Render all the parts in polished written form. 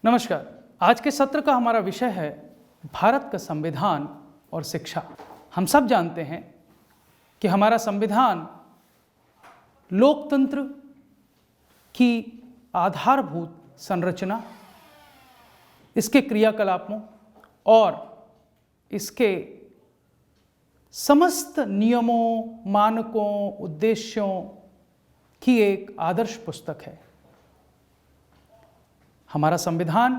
नमस्कार। आज के सत्र का हमारा विषय है भारत का संविधान और शिक्षा। हम सब जानते हैं कि हमारा संविधान लोकतंत्र की आधारभूत संरचना, इसके क्रियाकलापों और इसके समस्त नियमों, मानकों, उद्देश्यों की एक आदर्श पुस्तक है। हमारा संविधान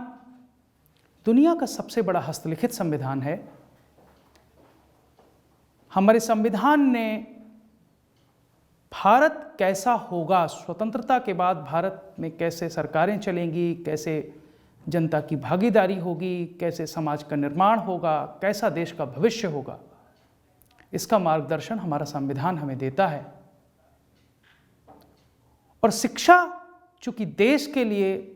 दुनिया का सबसे बड़ा हस्तलिखित संविधान है। हमारे संविधान ने भारत कैसा होगा, स्वतंत्रता के बाद भारत में कैसे सरकारें चलेंगी, कैसे जनता की भागीदारी होगी, कैसे समाज का निर्माण होगा, कैसा देश का भविष्य होगा, इसका मार्गदर्शन हमारा संविधान हमें देता है। और शिक्षा चूंकि देश के लिए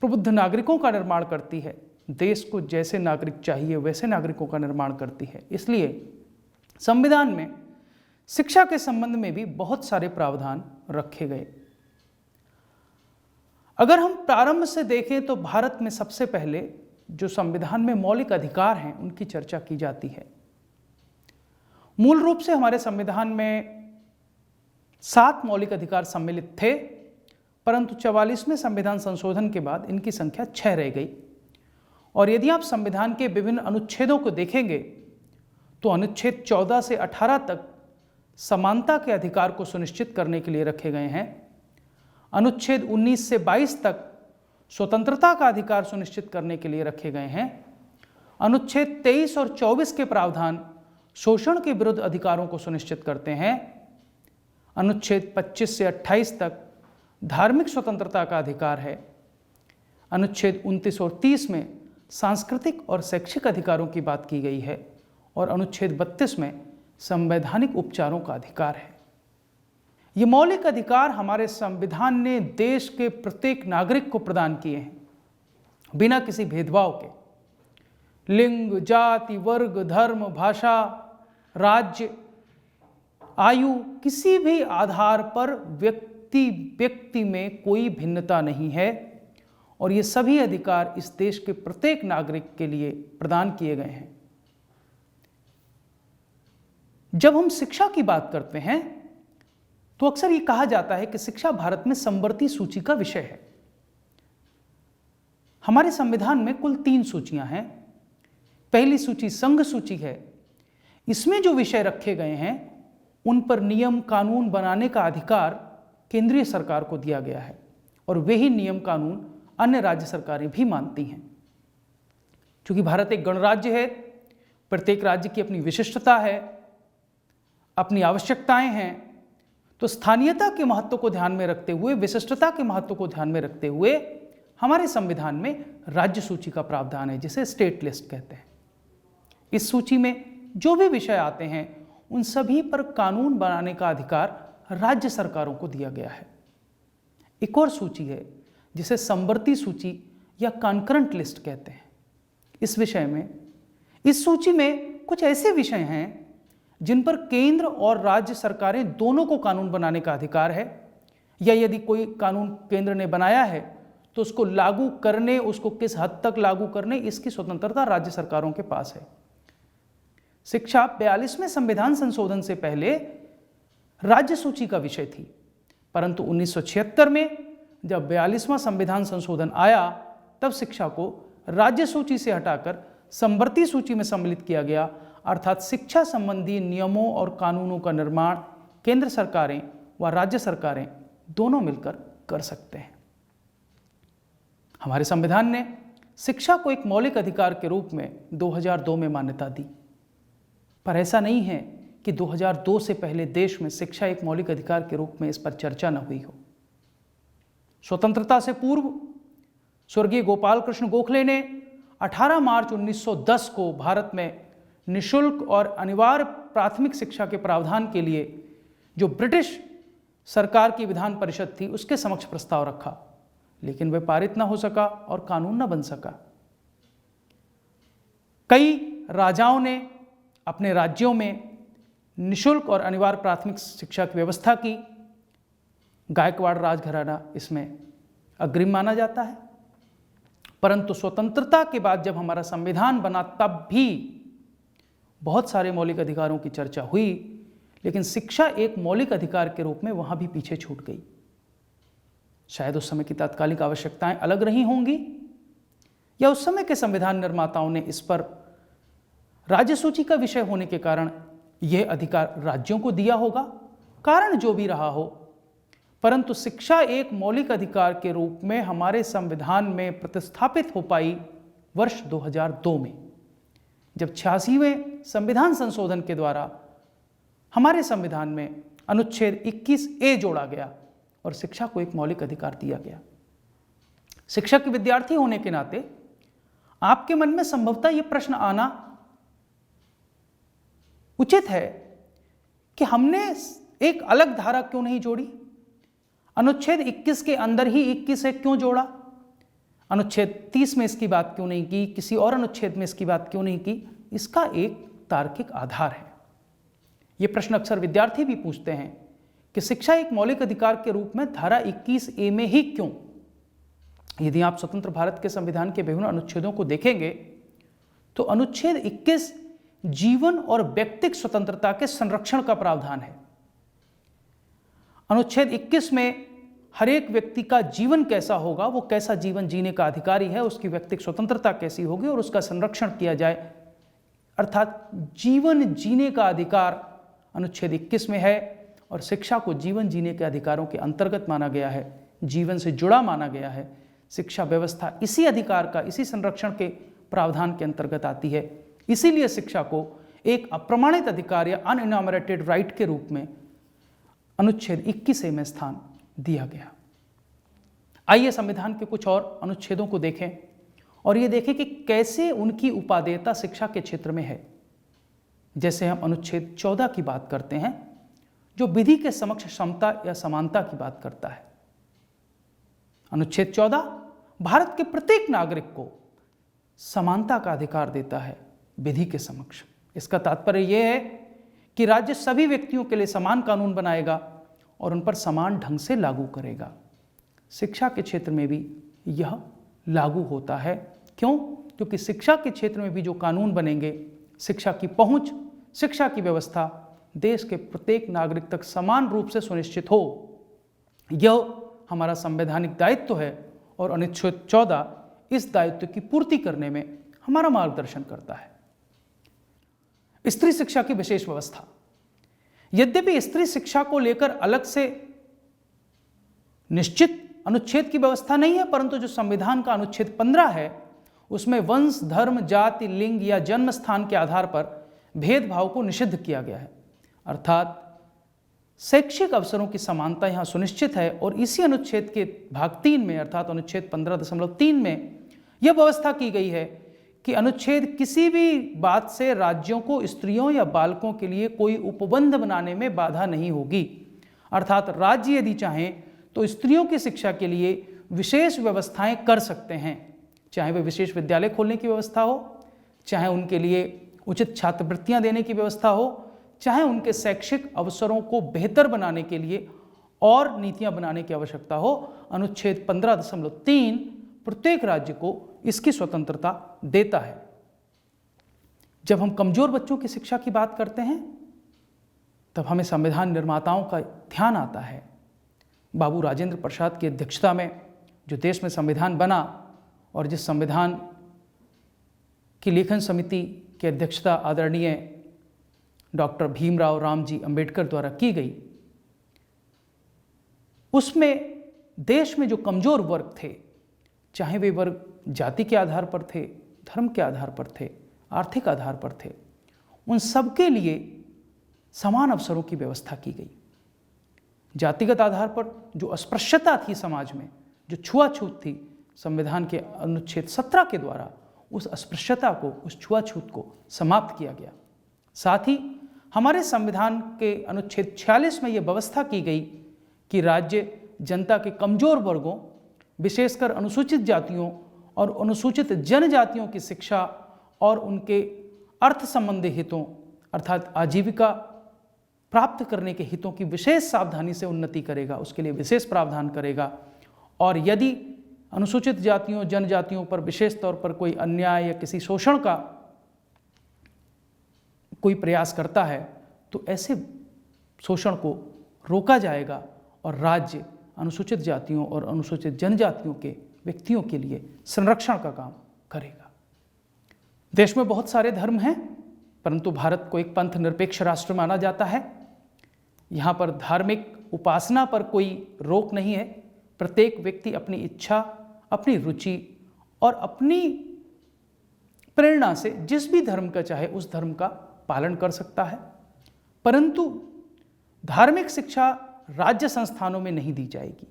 प्रबुद्ध नागरिकों का निर्माण करती है, देश को जैसे नागरिक चाहिए वैसे नागरिकों का निर्माण करती है, इसलिए संविधान में शिक्षा के संबंध में भी बहुत सारे प्रावधान रखे गए। अगर हम प्रारंभ से देखें तो भारत में सबसे पहले जो संविधान में मौलिक अधिकार हैं उनकी चर्चा की जाती है। मूल रूप से हमारे संविधान में 7 मौलिक अधिकार सम्मिलित थे, परंतु 44वें संविधान संशोधन के बाद इनकी संख्या 6 रह गई। और यदि आप संविधान के विभिन्न अनुच्छेदों को देखेंगे तो अनुच्छेद 14 से 18 तक समानता के अधिकार को सुनिश्चित करने के लिए रखे गए हैं। अनुच्छेद 19 से 22 तक स्वतंत्रता का अधिकार सुनिश्चित करने के लिए रखे गए हैं। अनुच्छेद 23 और 24 के प्रावधान शोषण के विरुद्ध अधिकारों को सुनिश्चित करते हैं। अनुच्छेद 25 से 28 तक धार्मिक स्वतंत्रता का अधिकार है। अनुच्छेद 29 और 30 में सांस्कृतिक और शैक्षिक अधिकारों की बात की गई है और अनुच्छेद 32 में संवैधानिक उपचारों का अधिकार है। ये मौलिक अधिकार हमारे संविधान ने देश के प्रत्येक नागरिक को प्रदान किए हैं, बिना किसी भेदभाव के। लिंग, जाति, वर्ग, धर्म, भाषा, राज्य, आयु, किसी भी आधार पर व्यक्ति में कोई भिन्नता नहीं है और ये सभी अधिकार इस देश के प्रत्येक नागरिक के लिए प्रदान किए गए हैं। जब हम शिक्षा की बात करते हैं तो अक्सर ये कहा जाता है कि शिक्षा भारत में समवर्ती सूची का विषय है। हमारे संविधान में कुल 3 सूचियां हैं। पहली सूची संघ सूची है। इसमें जो विषय रखे गए हैं उन पर नियम कानून बनाने का अधिकार केंद्रीय सरकार को दिया गया है और वही नियम कानून अन्य राज्य सरकारें भी मानती हैं। क्योंकि भारत एक गणराज्य है, प्रत्येक राज्य की अपनी विशिष्टता है, अपनी आवश्यकताएं हैं, तो स्थानीयता के महत्व को ध्यान में रखते हुए, विशिष्टता के महत्व को ध्यान में रखते हुए हमारे संविधान में राज्य सूची का प्रावधान है, जिसे स्टेट लिस्ट कहते हैं। इस सूची में जो भी विषय आते हैं उन सभी पर कानून बनाने का अधिकार राज्य सरकारों को दिया गया है। एक और सूची है जिसे समवर्ती सूची या कॉन्करेंट लिस्ट कहते हैं। इस सूची में कुछ ऐसे विषय हैं जिन पर केंद्र और राज्य सरकारें दोनों को कानून बनाने का अधिकार है, या यदि कोई कानून केंद्र ने बनाया है तो उसको लागू करने, उसको किस हद तक लागू करने, इसकी स्वतंत्रता राज्य सरकारों के पास है। शिक्षा 42वें संविधान संशोधन से पहले राज्य सूची का विषय थी, परंतु 1976 में जब 42वां संविधान संशोधन आया तब शिक्षा को राज्य सूची से हटाकर समवर्ती सूची में सम्मिलित किया गया। अर्थात शिक्षा संबंधी नियमों और कानूनों का निर्माण केंद्र सरकारें व राज्य सरकारें दोनों मिलकर कर सकते हैं। हमारे संविधान ने शिक्षा को एक मौलिक अधिकार के रूप में 2002 में मान्यता दी, पर ऐसा नहीं है कि 2002 से पहले देश में शिक्षा एक मौलिक अधिकार के रूप में इस पर चर्चा न हुई हो। स्वतंत्रता से पूर्व स्वर्गीय गोपाल कृष्ण गोखले ने 18 मार्च 1910 को भारत में निःशुल्क और अनिवार्य प्राथमिक शिक्षा के प्रावधान के लिए जो ब्रिटिश सरकार की विधान परिषद थी उसके समक्ष प्रस्ताव रखा, लेकिन वह पारित न हो सका और कानून न बन सका। कई राजाओं ने अपने राज्यों में निःशुल्क और अनिवार्य प्राथमिक शिक्षा की व्यवस्था की। गायकवाड़ राजघराना इसमें अग्रिम माना जाता है। परंतु स्वतंत्रता के बाद जब हमारा संविधान बना तब भी बहुत सारे मौलिक अधिकारों की चर्चा हुई, लेकिन शिक्षा एक मौलिक अधिकार के रूप में वहां भी पीछे छूट गई। शायद उस समय की तात्कालिक आवश्यकताएं अलग रही होंगी, या उस समय के संविधान निर्माताओं ने इस पर राज्य सूची का विषय होने के कारण यह अधिकार राज्यों को दिया होगा। कारण जो भी रहा हो, परंतु शिक्षा एक मौलिक अधिकार के रूप में हमारे संविधान में प्रतिस्थापित हो पाई वर्ष 2002 में, जब 86वें संविधान संशोधन के द्वारा हमारे संविधान में अनुच्छेद 21A जोड़ा गया और शिक्षा को एक मौलिक अधिकार दिया गया। शिक्षक के विद्यार्थी होने के नाते आपके मन में संभवतः यह प्रश्न आना उचित है कि हमने एक अलग धारा क्यों नहीं जोड़ी, अनुच्छेद 21 के अंदर ही 21 क्यों जोड़ा, अनुच्छेद 30 में इसकी बात क्यों नहीं की, किसी और अनुच्छेद में इसकी बात क्यों नहीं की। इसका एक तार्किक आधार है। यह प्रश्न अक्सर विद्यार्थी भी पूछते हैं कि शिक्षा एक मौलिक अधिकार के रूप में धारा 21A में ही क्यों। यदि आप स्वतंत्र भारत के संविधान के विभिन्न अनुच्छेदों को देखेंगे तो अनुच्छेद 21 जीवन और व्यक्तिगत स्वतंत्रता के संरक्षण का प्रावधान है। अनुच्छेद 21 में हर एक व्यक्ति का जीवन कैसा होगा, वो कैसा जीवन जीने का अधिकारी है, उसकी व्यक्तिगत स्वतंत्रता कैसी होगी और उसका संरक्षण किया जाए, अर्थात जीवन जीने का अधिकार अनुच्छेद 21 में है और शिक्षा को जीवन जीने के अधिकारों के अंतर्गत माना गया है, जीवन से जुड़ा माना गया है। शिक्षा व्यवस्था इसी अधिकार का, इसी संरक्षण के प्रावधान के अंतर्गत आती है। इसीलिए शिक्षा को एक अप्रमाणित अधिकार या अनइनॉमरेटेड राइट के रूप में अनुच्छेद 21A में स्थान दिया गया। आइए संविधान के कुछ और अनुच्छेदों को देखें और ये देखें कि कैसे उनकी उपादेयता शिक्षा के क्षेत्र में है। जैसे हम अनुच्छेद 14 की बात करते हैं, जो विधि के समक्ष समता या समानता की बात करता है। अनुच्छेद 14 भारत के प्रत्येक नागरिक को समानता का अधिकार देता है विधि के समक्ष। इसका तात्पर्य यह है कि राज्य सभी व्यक्तियों के लिए समान कानून बनाएगा और उन पर समान ढंग से लागू करेगा। शिक्षा के क्षेत्र में भी यह लागू होता है। क्यों? क्योंकि शिक्षा के क्षेत्र में भी जो कानून बनेंगे, शिक्षा की पहुंच, शिक्षा की व्यवस्था देश के प्रत्येक नागरिक तक समान रूप से सुनिश्चित हो, यह हमारा संवैधानिक दायित्व है और अनुच्छेद 14 इस दायित्व की पूर्ति करने में हमारा मार्गदर्शन करता है। स्त्री शिक्षा की विशेष व्यवस्था। यद्यपि स्त्री शिक्षा को लेकर अलग से निश्चित अनुच्छेद की व्यवस्था नहीं है, परंतु जो संविधान का अनुच्छेद 15 है उसमें वंश, धर्म, जाति, लिंग या जन्म स्थान के आधार पर भेदभाव को निषिद्ध किया गया है। अर्थात शैक्षिक अवसरों की समानता यहां सुनिश्चित है और इसी अनुच्छेद के भाग 3 में अर्थात अनुच्छेद 15.3 में यह व्यवस्था की गई है कि अनुच्छेद किसी भी बात से राज्यों को स्त्रियों या बालकों के लिए कोई उपबंध बनाने में बाधा नहीं होगी। अर्थात राज्य यदि चाहें तो स्त्रियों की शिक्षा के लिए विशेष व्यवस्थाएं कर सकते हैं, चाहे वे विशेष विद्यालय खोलने की व्यवस्था हो, चाहे उनके लिए उचित छात्रवृत्तियां देने की व्यवस्था हो, चाहे उनके शैक्षिक अवसरों को बेहतर बनाने के लिए और नीतियां बनाने की आवश्यकता हो। अनुच्छेद 15.3 प्रत्येक राज्य को इसकी स्वतंत्रता देता है। जब हम कमजोर बच्चों की शिक्षा की बात करते हैं तब हमें संविधान निर्माताओं का ध्यान आता है। बाबू राजेंद्र प्रसाद की अध्यक्षता में जो देश में संविधान बना और जिस संविधान की लेखन समिति की अध्यक्षता आदरणीय डॉक्टर भीमराव रामजी अंबेडकर द्वारा की गई, उसमें देश में जो कमजोर वर्ग थे, चाहे वे वर्ग जाति के आधार पर थे, धर्म के आधार पर थे, आर्थिक आधार पर थे, उन सबके लिए समान अवसरों की व्यवस्था की गई। जातिगत आधार पर जो अस्पृश्यता थी समाज में, जो छुआछूत थी, संविधान के अनुच्छेद 17 के द्वारा उस अस्पृश्यता को, उस छुआछूत को समाप्त किया गया। साथ ही हमारे संविधान के अनुच्छेद 46 में यह व्यवस्था की गई कि राज्य जनता के कमजोर वर्गों, विशेषकर अनुसूचित जातियों और अनुसूचित जनजातियों की शिक्षा और उनके अर्थ संबंधी हितों अर्थात आजीविका प्राप्त करने के हितों की विशेष सावधानी से उन्नति करेगा, उसके लिए विशेष प्रावधान करेगा। और यदि अनुसूचित जातियों जनजातियों पर विशेष तौर पर कोई अन्याय या किसी शोषण का कोई प्रयास करता है तो ऐसे शोषण को रोका जाएगा और राज्य अनुसूचित जातियों और अनुसूचित जनजातियों के व्यक्तियों के लिए संरक्षण का काम करेगा। देश में बहुत सारे धर्म हैं, परंतु भारत को एक पंथ निरपेक्ष राष्ट्र माना जाता है। यहाँ पर धार्मिक उपासना पर कोई रोक नहीं है। प्रत्येक व्यक्ति अपनी इच्छा, अपनी रुचि और अपनी प्रेरणा से जिस भी धर्म का चाहे उस धर्म का पालन कर सकता है, परंतु धार्मिक शिक्षा राज्य संस्थानों में नहीं दी जाएगी।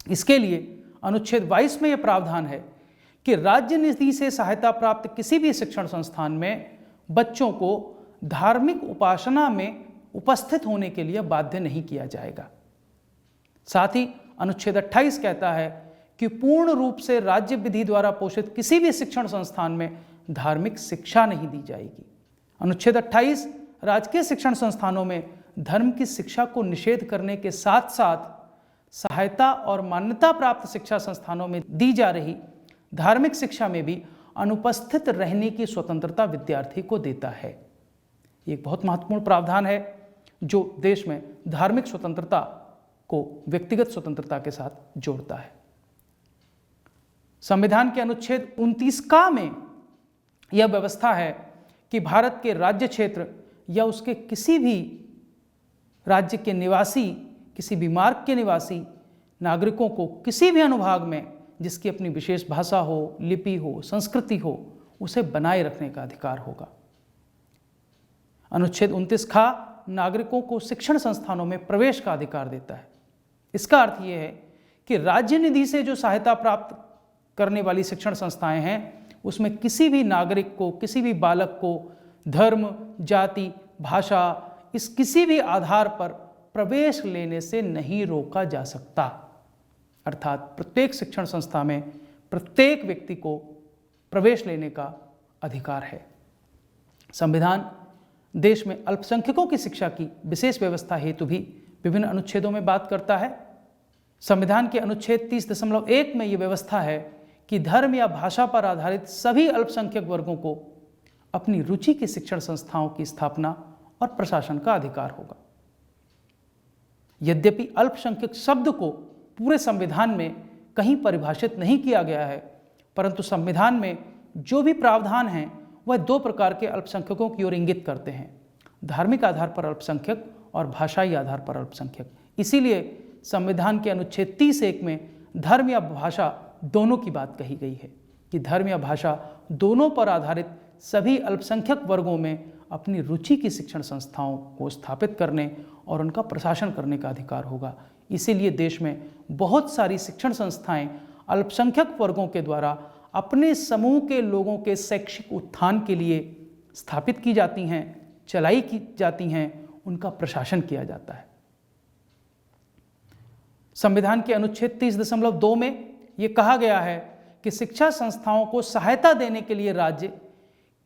इसके लिए अनुच्छेद 22 में यह प्रावधान है कि राज्य निधि से सहायता प्राप्त किसी भी शिक्षण संस्थान में बच्चों को धार्मिक उपासना में उपस्थित होने के लिए बाध्य नहीं किया जाएगा। साथ ही अनुच्छेद 28 कहता है कि पूर्ण रूप से राज्य विधि द्वारा पोषित किसी भी शिक्षण संस्थान में धार्मिक शिक्षा नहीं दी जाएगी। अनुच्छेद 28 राजकीय शिक्षण संस्थानों में धर्म की शिक्षा को निषेध करने के साथ साथ सहायता और मान्यता प्राप्त शिक्षा संस्थानों में दी जा रही धार्मिक शिक्षा में भी अनुपस्थित रहने की स्वतंत्रता विद्यार्थी को देता है। एक बहुत महत्वपूर्ण प्रावधान है जो देश में धार्मिक स्वतंत्रता को व्यक्तिगत स्वतंत्रता के साथ जोड़ता है। संविधान के अनुच्छेद 29 का में यह व्यवस्था है कि भारत के राज्य क्षेत्र या उसके किसी भी राज्य के निवासी, किसी भी मार्ग के निवासी नागरिकों को किसी भी अनुभाग में जिसकी अपनी विशेष भाषा हो, लिपि हो, संस्कृति हो, उसे बनाए रखने का अधिकार होगा। अनुच्छेद 29 खा नागरिकों को शिक्षण संस्थानों में प्रवेश का अधिकार देता है। इसका अर्थ यह है कि राज्य निधि से जो सहायता प्राप्त करने वाली शिक्षण संस्थाएं हैं उसमें किसी भी नागरिक को, किसी भी बालक को धर्म, जाति, भाषा, इस किसी भी आधार पर प्रवेश लेने से नहीं रोका जा सकता। अर्थात प्रत्येक शिक्षण संस्था में प्रत्येक व्यक्ति को प्रवेश लेने का अधिकार है। संविधान देश में अल्पसंख्यकों की शिक्षा की विशेष व्यवस्था हेतु भी विभिन्न अनुच्छेदों में बात करता है। संविधान के अनुच्छेद 30.1 में यह व्यवस्था है कि धर्म या भाषा पर आधारित सभी अल्पसंख्यक वर्गों को अपनी रुचि की शिक्षण संस्थाओं की स्थापना और प्रशासन का अधिकार होगा। यद्यपि अल्पसंख्यक शब्द को पूरे संविधान में कहीं परिभाषित नहीं किया गया है, परंतु संविधान में जो भी प्रावधान हैं वह दो प्रकार के अल्पसंख्यकों की ओर इंगित करते हैं, धार्मिक आधार पर अल्पसंख्यक और भाषाई आधार पर अल्पसंख्यक। इसीलिए संविधान के अनुच्छेद 30(1) में धर्म या भाषा दोनों की बात कही गई है कि धर्म या भाषा दोनों पर आधारित सभी अल्पसंख्यक वर्गों में अपनी रुचि की शिक्षण संस्थाओं को स्थापित करने और उनका प्रशासन करने का अधिकार होगा। इसीलिए देश में बहुत सारी शिक्षण संस्थाएं अल्पसंख्यक वर्गों के द्वारा अपने समूह के लोगों के शैक्षिक उत्थान के लिए स्थापित की जाती हैं, चलाई की जाती हैं, उनका प्रशासन किया जाता है। संविधान के अनुच्छेद 30.2 में यह कहा गया है कि शिक्षा संस्थाओं को सहायता देने के लिए राज्य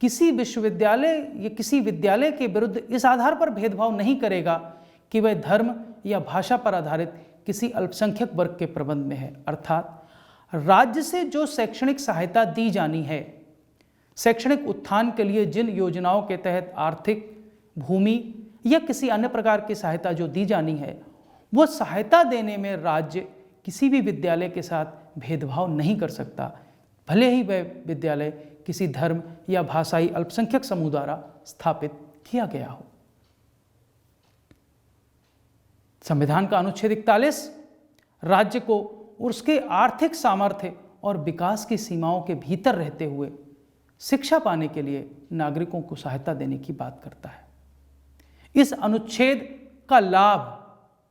किसी विश्वविद्यालय या किसी विद्यालय के विरुद्ध इस आधार पर भेदभाव नहीं करेगा कि वह धर्म या भाषा पर आधारित किसी अल्पसंख्यक वर्ग के प्रबंध में है। अर्थात राज्य से जो शैक्षणिक सहायता दी जानी है, शैक्षणिक उत्थान के लिए जिन योजनाओं के तहत आर्थिक, भूमि या किसी अन्य प्रकार की सहायता जो दी जानी है, वो सहायता देने में राज्य किसी भी विद्यालय के साथ भेदभाव नहीं कर सकता, भले ही वह विद्यालय किसी धर्म या भाषाई अल्पसंख्यक समूह द्वारा स्थापित किया गया हो। संविधान का अनुच्छेद 41 राज्य को उसके आर्थिक सामर्थ्य और विकास की सीमाओं के भीतर रहते हुए शिक्षा पाने के लिए नागरिकों को सहायता देने की बात करता है। इस अनुच्छेद का लाभ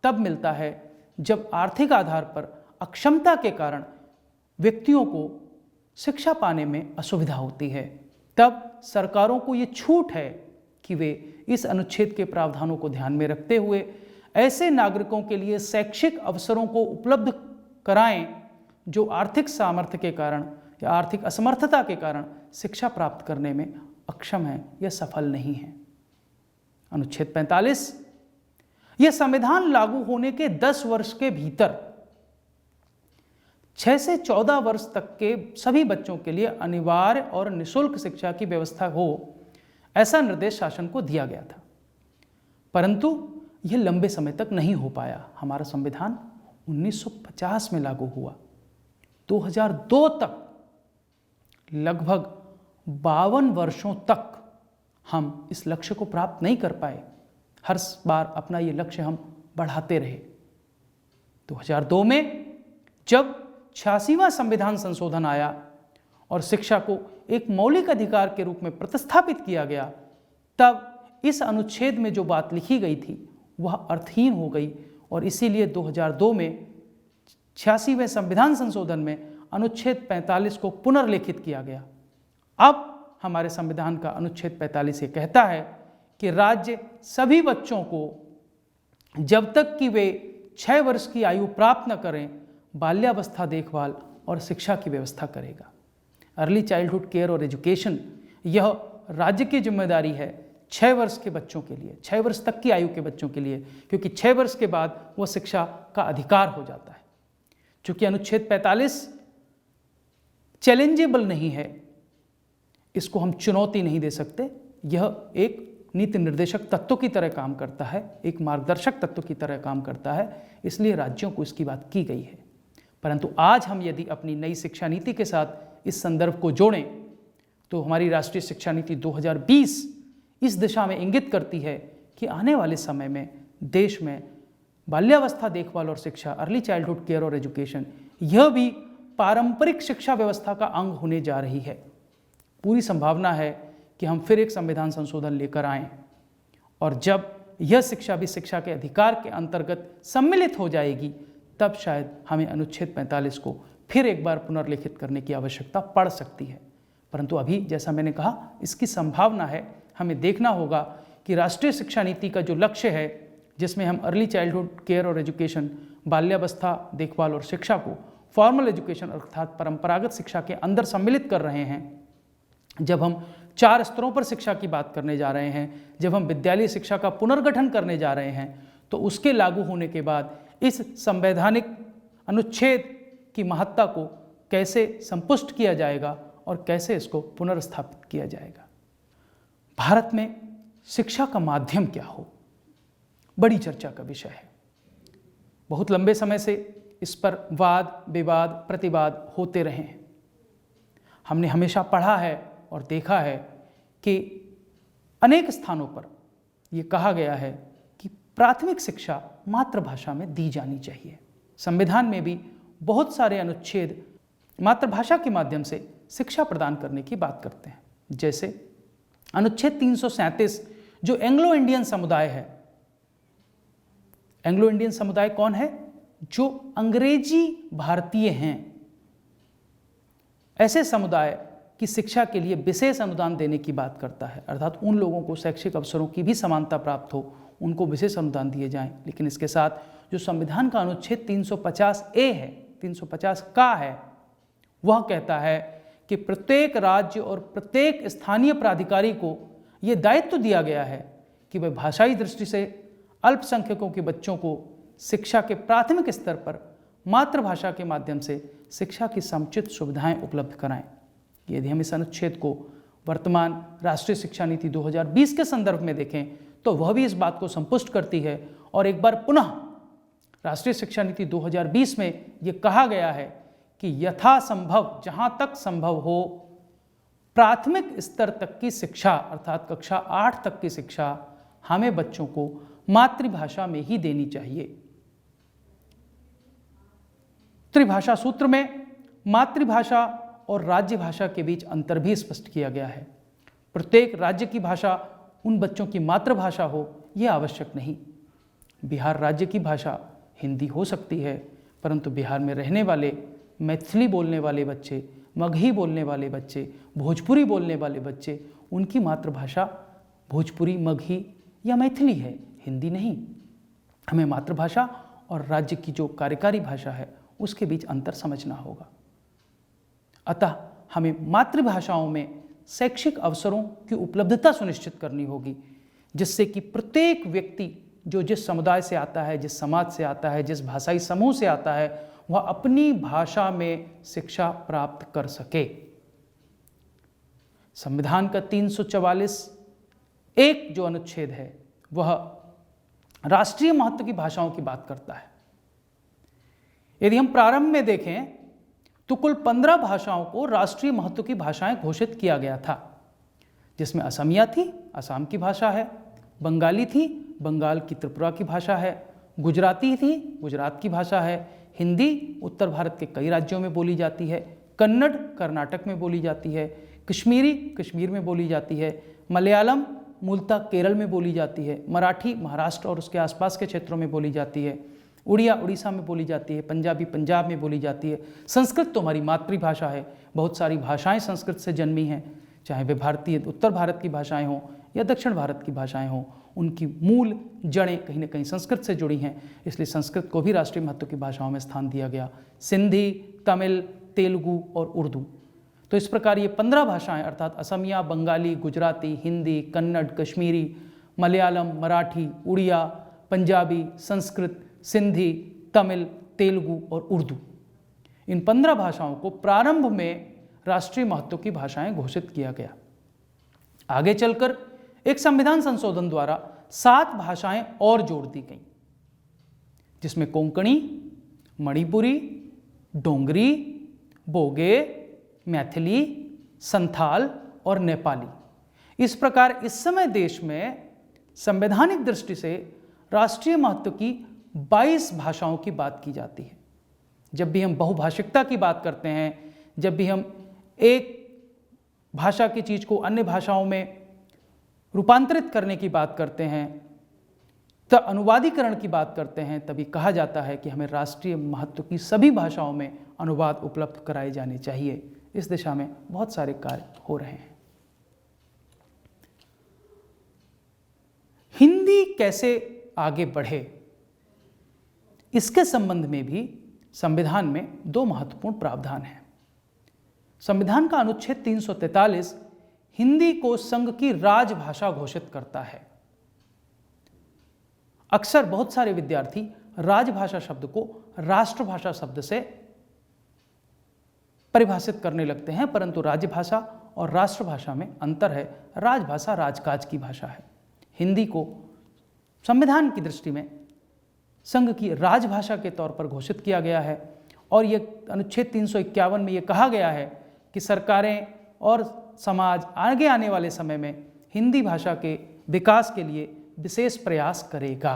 तब मिलता है जब आर्थिक आधार पर अक्षमता के कारण व्यक्तियों को शिक्षा पाने में असुविधा होती है। तब सरकारों को ये छूट है कि वे इस अनुच्छेद के प्रावधानों को ध्यान में रखते हुए ऐसे नागरिकों के लिए शैक्षिक अवसरों को उपलब्ध कराएं जो आर्थिक सामर्थ्य के कारण या आर्थिक असमर्थता के कारण शिक्षा प्राप्त करने में अक्षम हैं या सफल नहीं हैं। अनुच्छेद 45 यह संविधान लागू होने के 10 वर्ष के भीतर 6 से 14 वर्ष तक के सभी बच्चों के लिए अनिवार्य और निःशुल्क शिक्षा की व्यवस्था हो, ऐसा निर्देश शासन को दिया गया था। परंतु यह लंबे समय तक नहीं हो पाया। हमारा संविधान 1950 में लागू हुआ। 2002 तक, लगभग 52 वर्षों तक हम इस लक्ष्य को प्राप्त नहीं कर पाए। हर बार अपना ये लक्ष्य हम बढ़ाते रहे। 2002 में जब 86वां संविधान संशोधन आया और शिक्षा को एक मौलिक अधिकार के रूप में प्रतिस्थापित किया गया, तब इस अनुच्छेद में जो बात लिखी गई थी वह अर्थहीन हो गई और इसीलिए 2002 में 86वें संविधान संशोधन में अनुच्छेद 45 को पुनर्लिखित किया गया। अब हमारे संविधान का अनुच्छेद 45 ये कहता है कि राज्य सभी बच्चों को जब तक कि वे 6 वर्ष की आयु प्राप्त न करें, बाल्यावस्था देखभाल और शिक्षा की व्यवस्था करेगा। अर्ली चाइल्डहुड केयर और एजुकेशन, यह राज्य की जिम्मेदारी है 6 वर्ष के बच्चों के लिए, 6 वर्ष तक की आयु के बच्चों के लिए, क्योंकि 6 वर्ष के बाद वह शिक्षा का अधिकार हो जाता है। चूंकि अनुच्छेद 45 चैलेंजेबल नहीं है, इसको हम चुनौती नहीं दे सकते। यह एक नीति निर्देशक तत्व की तरह काम करता है, एक मार्गदर्शक तत्व की तरह काम करता है, इसलिए राज्यों को इसकी बात की गई है। परंतु आज हम यदि अपनी नई शिक्षा नीति के साथ इस संदर्भ को जोड़ें तो हमारी राष्ट्रीय शिक्षा नीति 2020 इस दिशा में इंगित करती है कि आने वाले समय में देश में बाल्यावस्था देखभाल और शिक्षा, अर्ली चाइल्डहुड केयर और एजुकेशन, यह भी पारंपरिक शिक्षा व्यवस्था का अंग होने जा रही है। पूरी संभावना है कि हम फिर एक संविधान संशोधन लेकर आएं और जब यह शिक्षा भी शिक्षा के अधिकार के अंतर्गत सम्मिलित हो जाएगी, तब शायद हमें अनुच्छेद 45 को फिर एक बार पुनर्लिखित करने की आवश्यकता पड़ सकती है। परंतु अभी जैसा मैंने कहा, इसकी संभावना है। हमें देखना होगा कि राष्ट्रीय शिक्षा नीति का जो लक्ष्य है, जिसमें हम अर्ली चाइल्डहुड केयर और एजुकेशन, बाल्यावस्था देखभाल और शिक्षा को फॉर्मल एजुकेशन अर्थात परंपरागत शिक्षा के अंदर सम्मिलित कर रहे हैं, जब हम 4 स्तरों पर शिक्षा की बात करने जा रहे हैं, जब हम विद्यालय शिक्षा का पुनर्गठन करने जा रहे हैं, तो उसके लागू होने के बाद इस संवैधानिक अनुच्छेद की महत्ता को कैसे संपुष्ट किया जाएगा और कैसे इसको पुनर्स्थापित किया जाएगा। भारत में शिक्षा का माध्यम क्या हो, बड़ी चर्चा का विषय है। बहुत लंबे समय से इस पर वाद विवाद प्रतिवाद होते रहे हैं। हमने हमेशा पढ़ा है और देखा है कि अनेक स्थानों पर यह कहा गया है कि प्राथमिक शिक्षा मातृभाषा में दी जानी चाहिए। संविधान में भी बहुत सारे अनुच्छेद मातृभाषा के माध्यम से शिक्षा प्रदान करने की बात करते हैं। जैसे अनुच्छेद 337 जो एंग्लो इंडियन समुदाय है। एंग्लो इंडियन समुदाय कौन है? जो अंग्रेजी भारतीय हैं। ऐसे समुदाय की शिक्षा के लिए विशेष अनुदान देने की बात करता है, अर्थात उन लोगों को शैक्षिक अवसरों की भी समानता प्राप्त हो, उनको विशेष अनुदान दिए जाएं। लेकिन इसके साथ जो संविधान का अनुच्छेद 350A है, 350 का है, वह कहता है कि प्रत्येक राज्य और प्रत्येक स्थानीय प्राधिकारी को यह दायित्व दिया गया है कि वह भाषाई दृष्टि से अल्पसंख्यकों के बच्चों को शिक्षा के प्राथमिक स्तर पर मातृभाषा के माध्यम से शिक्षा की समुचित सुविधाएं उपलब्ध कराएं। यदि हम इस अनुच्छेद को वर्तमान राष्ट्रीय शिक्षा नीति 2020 के संदर्भ में देखें तो वह भी इस बात को संपुष्ट करती है। और एक बार पुनः राष्ट्रीय शिक्षा नीति 2020 में ये कहा गया है कि यथासंभव, जहां तक संभव हो, प्राथमिक स्तर तक की शिक्षा अर्थात कक्षा 8 तक की शिक्षा हमें बच्चों को मातृभाषा में ही देनी चाहिए। त्रिभाषा सूत्र में मातृभाषा और राज्य भाषा के बीच अंतर भी स्पष्ट किया गया है। प्रत्येक राज्य की भाषा उन बच्चों की मातृभाषा हो, यह आवश्यक नहीं। बिहार राज्य की भाषा हिंदी हो सकती है, परंतु बिहार में रहने वाले मैथिली बोलने वाले बच्चे, मगही बोलने वाले बच्चे, भोजपुरी बोलने वाले बच्चे, उनकी मातृभाषा भोजपुरी, मगही या मैथिली है, हिंदी नहीं। हमें मातृभाषा और राज्य की जो कार्यकारी भाषा है उसके बीच अंतर समझना होगा। अतः हमें मातृभाषाओं में शैक्षिक अवसरों की उपलब्धता सुनिश्चित करनी होगी, जिससे कि प्रत्येक व्यक्ति जो जिस समुदाय से आता है, जिस समाज से आता है, जिस भाषाई समूह से आता है, वह अपनी भाषा में शिक्षा प्राप्त कर सके। संविधान का 344 एक जो अनुच्छेद है वह राष्ट्रीय महत्व की भाषाओं की बात करता है। यदि हम प्रारंभ में देखें तो कुल 15 भाषाओं को राष्ट्रीय महत्व की भाषाएं घोषित किया गया था, जिसमें असमिया थी, असम की भाषा है, बंगाली थी, बंगाल की त्रिपुरा की भाषा है, गुजराती थी, गुजरात की भाषा है, हिंदी उत्तर भारत के कई राज्यों में बोली जाती है, कन्नड़ कर्नाटक में बोली जाती है, कश्मीरी कश्मीर में बोली जाती है, मलयालम मूलतः केरल में बोली जाती है, मराठी महाराष्ट्र और उसके आसपास के क्षेत्रों में बोली जाती है, उड़िया उड़ीसा में बोली जाती है, पंजाबी पंजाब में बोली जाती है। संस्कृत तो हमारी मातृभाषा है, बहुत सारी भाषाएं संस्कृत से जन्मी हैं, चाहे वे भारतीय उत्तर भारत की भाषाएं हों या दक्षिण भारत की भाषाएं हों, उनकी मूल जड़ें कहीं ना कहीं संस्कृत से जुड़ी हैं, इसलिए संस्कृत को भी राष्ट्रीय महत्व की भाषाओं में स्थान दिया गया। सिंधी, तमिल, तेलुगु और उर्दू, तो इस प्रकार ये 15 भाषाएं अर्थात असमिया, बंगाली, गुजराती, हिंदी, कन्नड़, कश्मीरी, मलयालम, मराठी, उड़िया, पंजाबी, संस्कृत, सिंधी, तमिल, तेलुगु और उर्दू, इन 15 भाषाओं को प्रारंभ में राष्ट्रीय महत्व की भाषाएं घोषित किया गया। आगे चलकर एक संविधान संशोधन द्वारा 7 भाषाएं और जोड़ दी गईं, जिसमें कोंकणी, मणिपुरी, डोंगरी, बोगे, मैथिली, संथाल और नेपाली। इस प्रकार इस समय देश में संवैधानिक दृष्टि से राष्ट्रीय महत्व की 22 भाषाओं की बात की जाती है। जब भी हम बहुभाषिकता की बात करते हैं, जब भी हम एक भाषा की चीज़ को अन्य भाषाओं में रूपांतरित करने की बात करते हैं, तो अनुवादीकरण की बात करते हैं, तभी कहा जाता है कि हमें राष्ट्रीय महत्व की सभी भाषाओं में अनुवाद उपलब्ध कराए जाने चाहिए। इस दिशा में बहुत सारे कार्य हो रहे हैं। हिंदी कैसे आगे बढ़े, इसके संबंध में भी संविधान में 2 महत्वपूर्ण प्रावधान हैं। संविधान का अनुच्छेद 343 हिंदी को संघ की राजभाषा घोषित करता है। अक्सर बहुत सारे विद्यार्थी राजभाषा शब्द को राष्ट्रभाषा शब्द से परिभाषित करने लगते हैं, परंतु राजभाषा और राष्ट्रभाषा में अंतर है। राजभाषा राजकाज की भाषा है। हिंदी को संविधान की दृष्टि में संघ की राजभाषा के तौर पर घोषित किया गया है और यह अनुच्छेद 351 में यह कहा गया है कि सरकारें और समाज आगे आने वाले समय में हिंदी भाषा के विकास के लिए विशेष प्रयास करेगा।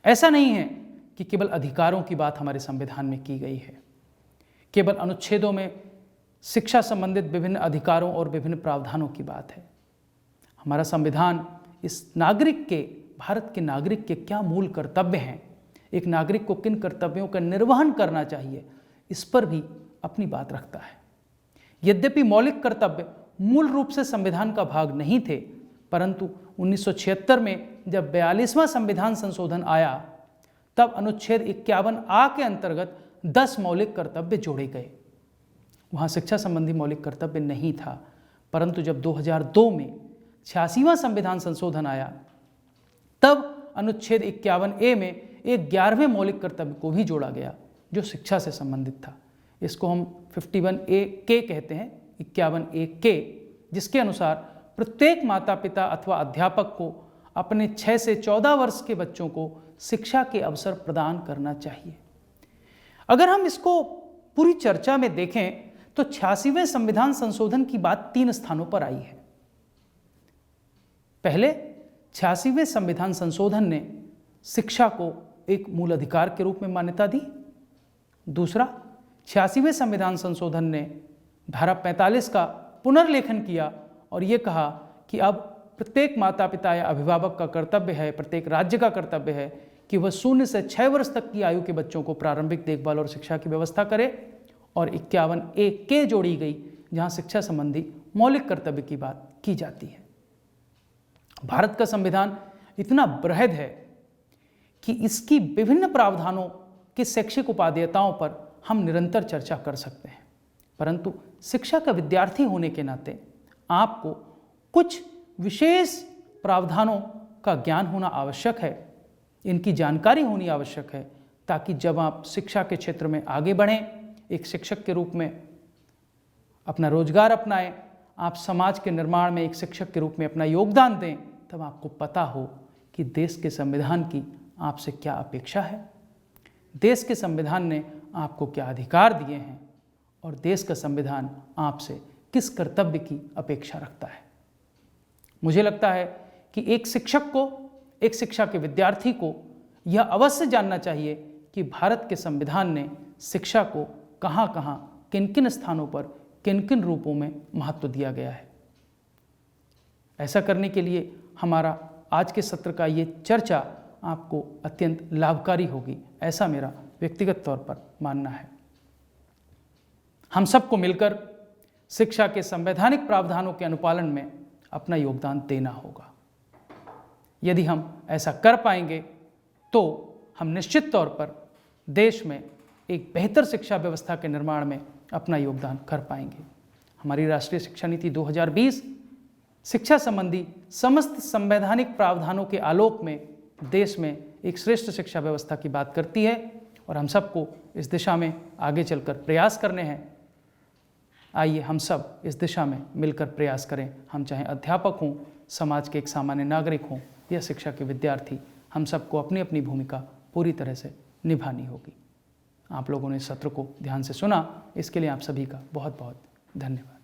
ऐसा नहीं है कि केवल अधिकारों की बात हमारे संविधान में की गई है, केवल अनुच्छेदों में शिक्षा संबंधित विभिन्न अधिकारों और विभिन्न प्रावधानों की बात है। हमारा संविधान इस नागरिक के, भारत के नागरिक के क्या मूल कर्तव्य हैं, एक नागरिक को किन कर्तव्यों का निर्वहन करना चाहिए, इस पर भी अपनी बात रखता है। यद्यपि मौलिक कर्तव्य मूल रूप से संविधान का भाग नहीं थे, परंतु 1976 में जब 42वां संविधान संशोधन आया, तब अनुच्छेद 51A के अंतर्गत 10 मौलिक कर्तव्य जोड़े गए। वहाँ शिक्षा संबंधी मौलिक कर्तव्य नहीं था, परंतु जब 2002 में 86वां संविधान संशोधन आया, तब अनुच्छेद 51A में एक 11वें मौलिक कर्तव्य को भी जोड़ा गया, जो शिक्षा से संबंधित था। इसको हम 51A के कहते हैं, 51A के, जिसके अनुसार प्रत्येक माता पिता अथवा अध्यापक को अपने 6 से 14 वर्ष के बच्चों को शिक्षा के अवसर प्रदान करना चाहिए। अगर हम इसको पूरी चर्चा में देखें तो 86वें संविधान संशोधन की बात 3 स्थानों पर आई है। पहले 86वें संविधान संशोधन ने शिक्षा को एक मूल अधिकार के रूप में मान्यता दी। दूसरा, 86वें संविधान संशोधन ने धारा 45 का पुनर्लेखन किया और ये कहा कि अब प्रत्येक माता पिता या अभिभावक का कर्तव्य है, प्रत्येक राज्य का कर्तव्य है कि वह 0 से 6 वर्ष तक की आयु के बच्चों को प्रारंभिक देखभाल और शिक्षा की व्यवस्था करे। और 51A के जोड़ी गई, जहां शिक्षा संबंधी मौलिक कर्तव्य की बात की जाती है। भारत का संविधान इतना बृहद है कि इसकी विभिन्न प्रावधानों के शैक्षिक उपादेयताओं पर हम निरंतर चर्चा कर सकते हैं, परंतु शिक्षा का विद्यार्थी होने के नाते आपको कुछ विशेष प्रावधानों का ज्ञान होना आवश्यक है, इनकी जानकारी होनी आवश्यक है, ताकि जब आप शिक्षा के क्षेत्र में आगे बढ़ें, एक शिक्षक के रूप में अपना रोजगार अपनाएं, आप समाज के निर्माण में एक शिक्षक के रूप में अपना योगदान दें, तब आपको पता हो कि देश के संविधान की आपसे क्या अपेक्षा है, देश के संविधान ने आपको क्या अधिकार दिए हैं और देश का संविधान आपसे किस कर्तव्य की अपेक्षा रखता है। मुझे लगता है कि एक शिक्षक को, एक शिक्षा के विद्यार्थी को यह अवश्य जानना चाहिए कि भारत के संविधान ने शिक्षा को कहाँ कहाँ, किन किन स्थानों पर, किन किन रूपों में महत्व दिया गया है। ऐसा करने के लिए हमारा आज के सत्र का ये चर्चा आपको अत्यंत लाभकारी होगी, ऐसा मेरा व्यक्तिगत तौर पर मानना है। हम सबको मिलकर शिक्षा के संवैधानिक प्रावधानों के अनुपालन में अपना योगदान देना होगा। यदि हम ऐसा कर पाएंगे तो हम निश्चित तौर पर देश में एक बेहतर शिक्षा व्यवस्था के निर्माण में अपना योगदान कर पाएंगे। हमारी राष्ट्रीय शिक्षा नीति 2020 शिक्षा संबंधी समस्त संवैधानिक प्रावधानों के आलोक में देश में एक श्रेष्ठ शिक्षा व्यवस्था की बात करती है और हम सबको इस दिशा में आगे चलकर प्रयास करने हैं। आइए हम सब इस दिशा में मिलकर प्रयास करें। हम चाहे अध्यापक हों, समाज के एक सामान्य नागरिक हों या शिक्षा के विद्यार्थी, हम सबको अपनी अपनी भूमिका पूरी तरह से निभानी होगी। आप लोगों ने इस सत्र को ध्यान से सुना, इसके लिए आप सभी का बहुत बहुत धन्यवाद।